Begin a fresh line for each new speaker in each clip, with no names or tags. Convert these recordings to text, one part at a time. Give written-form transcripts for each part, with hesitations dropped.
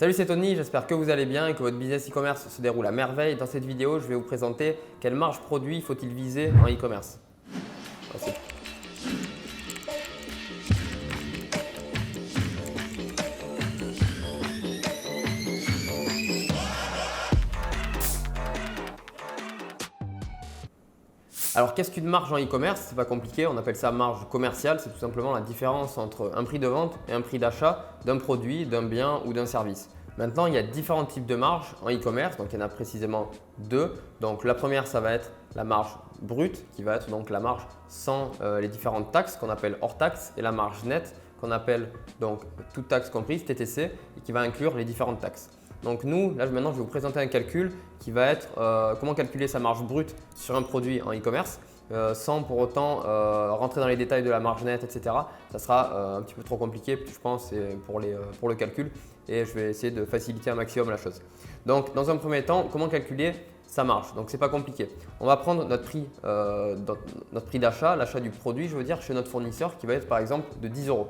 Salut, c'est Tony, j'espère que vous allez bien et que votre business e-commerce se déroule à merveille. Dans cette vidéo, je vais vous présenter quelle marge produit faut-il viser en e-commerce. Alors, qu'est-ce qu'une marge en e-commerce? C'est pas compliqué, on appelle ça marge commerciale. C'est tout simplement la différence entre un prix de vente et un prix d'achat d'un produit, d'un bien ou d'un service. Maintenant, il y a différents types de marges en e-commerce, donc il y en a précisément deux. Donc la première, ça va être la marge brute, qui va être donc la marge sans les différentes taxes qu'on appelle hors taxes, et la marge nette qu'on appelle donc toute taxe comprise, TTC, et qui va inclure les différentes taxes. Donc nous, là maintenant, je vais vous présenter un calcul qui va être comment calculer sa marge brute sur un produit en e-commerce sans pour autant rentrer dans les détails de la marge nette, etc. Ça sera un petit peu trop compliqué, je pense, pour le calcul, et je vais essayer de faciliter un maximum la chose. Donc dans un premier temps, comment calculer sa marge? Donc ce n'est pas compliqué. On va prendre notre prix d'achat, l'achat du produit, je veux dire, chez notre fournisseur qui va être par exemple de 10 €.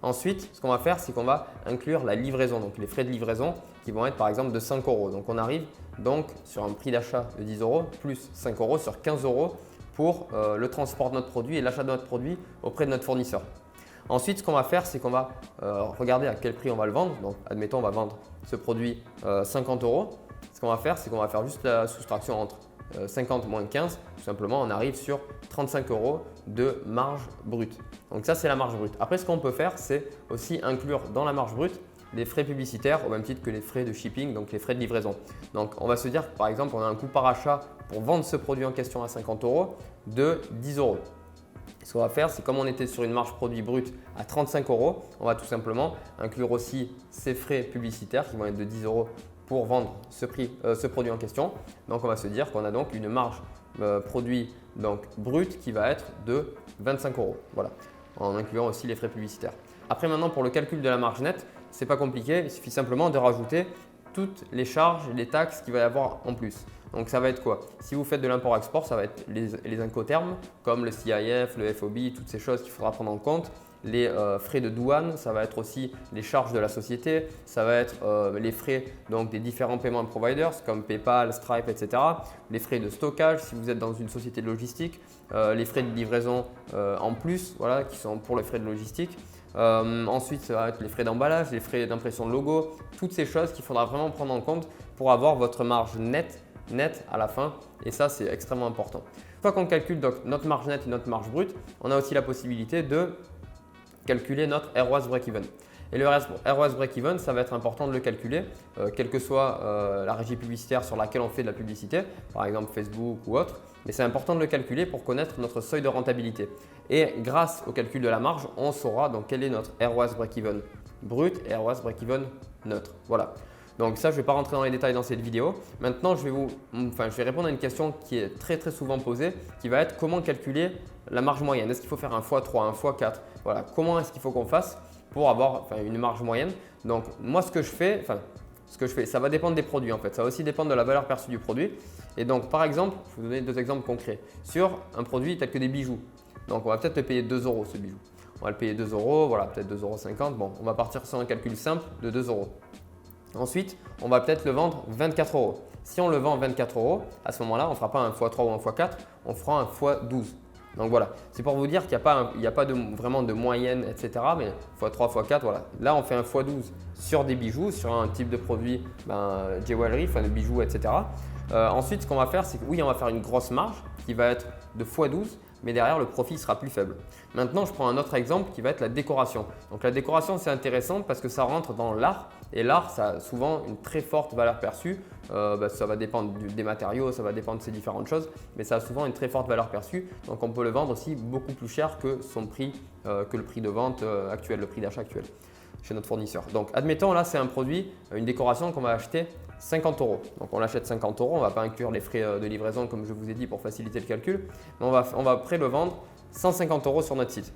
Ensuite, ce qu'on va faire, c'est qu'on va inclure la livraison, donc les frais de livraison qui vont être par exemple de 5 €. Donc on arrive donc sur un prix d'achat de 10 € plus 5 € sur 15 € pour le transport de notre produit et l'achat de notre produit auprès de notre fournisseur. Ensuite, ce qu'on va faire, c'est qu'on va regarder à quel prix on va le vendre. Donc admettons, on va vendre ce produit 50 €. Ce qu'on va faire, c'est qu'on va faire juste la soustraction entre 50 moins 15, tout simplement, on arrive sur 35 € de marge brute. Donc ça, c'est la marge brute. Après, ce qu'on peut faire, c'est aussi inclure dans la marge brute les frais publicitaires au même titre que les frais de shipping, donc les frais de livraison. Donc on va se dire que par exemple, on a un coût par achat pour vendre ce produit en question à 50 € de 10 €. Ce qu'on va faire, c'est comme on était sur une marge produit brute à 35 €, on va tout simplement inclure aussi ces frais publicitaires qui vont être de 10 € pour vendre ce produit en question. Donc on va se dire qu'on a donc une marge produit donc brute qui va être de 25 €. Voilà, en incluant aussi les frais publicitaires. Après maintenant, pour le calcul de la marge nette, ce n'est pas compliqué, il suffit simplement de rajouter toutes les charges et les taxes qu'il va y avoir en plus. Donc ça va être quoi? Si vous faites de l'import-export, ça va être les incoterms comme le CIF, le FOB, toutes ces choses qu'il faudra prendre en compte. Les frais de douane, ça va être aussi les charges de la société, ça va être les frais donc, des différents paiement providers comme PayPal, Stripe, etc. Les frais de stockage si vous êtes dans une société de logistique, les frais de livraison en plus, voilà, qui sont pour les frais de logistique. Ensuite, ça va être les frais d'emballage, les frais d'impression de logo, toutes ces choses qu'il faudra vraiment prendre en compte pour avoir votre marge nette à la fin, et ça c'est extrêmement important. Une fois qu'on calcule donc notre marge nette et notre marge brute, on a aussi la possibilité de calculer notre ROAS break-even. Et le ROAS break-even, ça va être important de le calculer, quelle que soit la régie publicitaire sur laquelle on fait de la publicité, par exemple Facebook ou autre, mais c'est important de le calculer pour connaître notre seuil de rentabilité. Et grâce au calcul de la marge, on saura donc quel est notre ROAS break-even brut et ROAS break-even neutre. Voilà. Donc ça, je ne vais pas rentrer dans les détails dans cette vidéo. Maintenant, je vais répondre à une question qui est très souvent posée, qui va être comment calculer la marge moyenne. Est-ce qu'il faut faire un x3, un x4? Voilà, comment est-ce qu'il faut qu'on fasse pour avoir une marge moyenne? Donc moi, ce que je fais, ça va dépendre des produits en fait. Ça va aussi dépendre de la valeur perçue du produit. Et donc par exemple, je vais vous donner deux exemples concrets sur un produit tel que des bijoux. Donc on va peut-être le payer 2 € ce bijou. On va le payer 2 €, voilà, peut-être 2,50 €. Bon, on va partir sur un calcul simple de 2 €. Ensuite, on va peut-être le vendre 24 €. Si on le vend 24 €, à ce moment-là, on ne fera pas un x3 ou un x4, on fera un x12. Donc voilà, c'est pour vous dire qu'il n'y a pas vraiment de moyenne, etc. Mais x3, x4, voilà. Là, on fait un x12 sur des bijoux, sur un type de produit jewelry, enfin de bijoux, etc. Ensuite, ce qu'on va faire, c'est que oui, on va faire une grosse marge qui va être de x12, mais derrière, le profit sera plus faible. Maintenant, je prends un autre exemple qui va être la décoration. Donc la décoration, c'est intéressant parce que ça rentre dans l'art, et l'art, ça a souvent une très forte valeur perçue. Ça va dépendre des matériaux, ça va dépendre de ces différentes choses, mais ça a souvent une très forte valeur perçue. Donc on peut le vendre aussi beaucoup plus cher que son prix, que le prix de vente actuel, le prix d'achat actuel chez notre fournisseur. Donc admettons, là, c'est un produit, une décoration qu'on va acheter 50 €. Donc on l'achète 50 €, on ne va pas inclure les frais de livraison comme je vous ai dit pour faciliter le calcul, mais on va après le vendre 150 € sur notre site.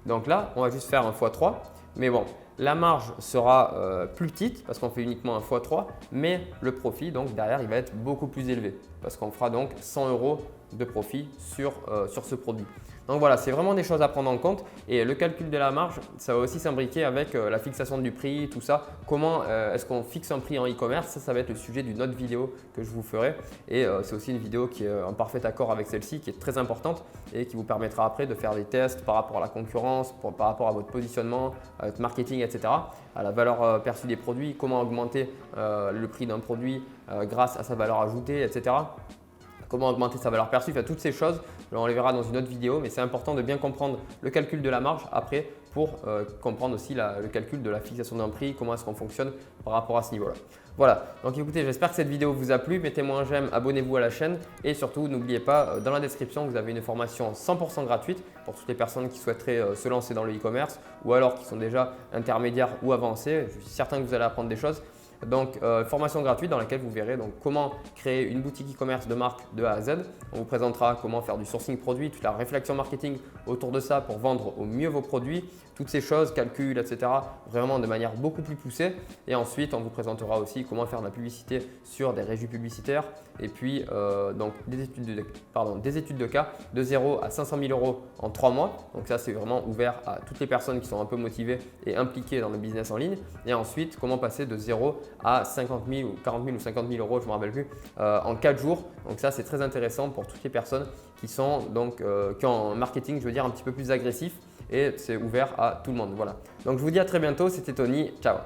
Donc là, on va juste faire un x3, mais bon, la marge sera plus petite parce qu'on fait uniquement un x3, mais le profit donc derrière il va être beaucoup plus élevé parce qu'on fera donc 100 € de profit sur ce produit. Donc voilà, c'est vraiment des choses à prendre en compte et le calcul de la marge, ça va aussi s'imbriquer avec la fixation du prix, tout ça. Comment est-ce qu'on fixe un prix en e-commerce? Ça va être le sujet d'une autre vidéo que je vous ferai et c'est aussi une vidéo qui est en parfait accord avec celle-ci, qui est très importante et qui vous permettra après de faire des tests par rapport à la concurrence, par rapport à votre positionnement, à votre marketing, etc., à la valeur perçue des produits, comment augmenter le prix d'un produit grâce à sa valeur ajoutée, etc. Comment augmenter sa valeur perçue, enfin, toutes ces choses, on les verra dans une autre vidéo, mais c'est important de bien comprendre le calcul de la marge après pour comprendre aussi le calcul de la fixation d'un prix, comment est-ce qu'on fonctionne par rapport à ce niveau-là. Voilà, donc écoutez, j'espère que cette vidéo vous a plu, mettez-moi un j'aime, abonnez-vous à la chaîne et surtout n'oubliez pas, dans la description, vous avez une formation 100% gratuite pour toutes les personnes qui souhaiteraient se lancer dans le e-commerce ou alors qui sont déjà intermédiaires ou avancés. Je suis certain que vous allez apprendre des choses. Donc, formation gratuite dans laquelle vous verrez donc comment créer une boutique e-commerce de marque de A à Z. On vous présentera comment faire du sourcing produit, toute la réflexion marketing autour de ça pour vendre au mieux vos produits, toutes ces choses, calculs, etc. vraiment de manière beaucoup plus poussée. Et ensuite, on vous présentera aussi comment faire de la publicité sur des régies publicitaires et puis donc des études de cas de 0 à 500 000 euros en 3 mois. Donc ça, c'est vraiment ouvert à toutes les personnes qui sont un peu motivées et impliquées dans le business en ligne. Et ensuite, comment passer de 0 à 50 000 ou 40 000 ou 50 000 euros, je ne me rappelle plus, en 4 jours. Donc ça, c'est très intéressant pour toutes les personnes qui sont donc qui ont un marketing, je veux dire, un petit peu plus agressif et c'est ouvert à tout le monde. Voilà. Donc je vous dis à très bientôt, c'était Tony, ciao.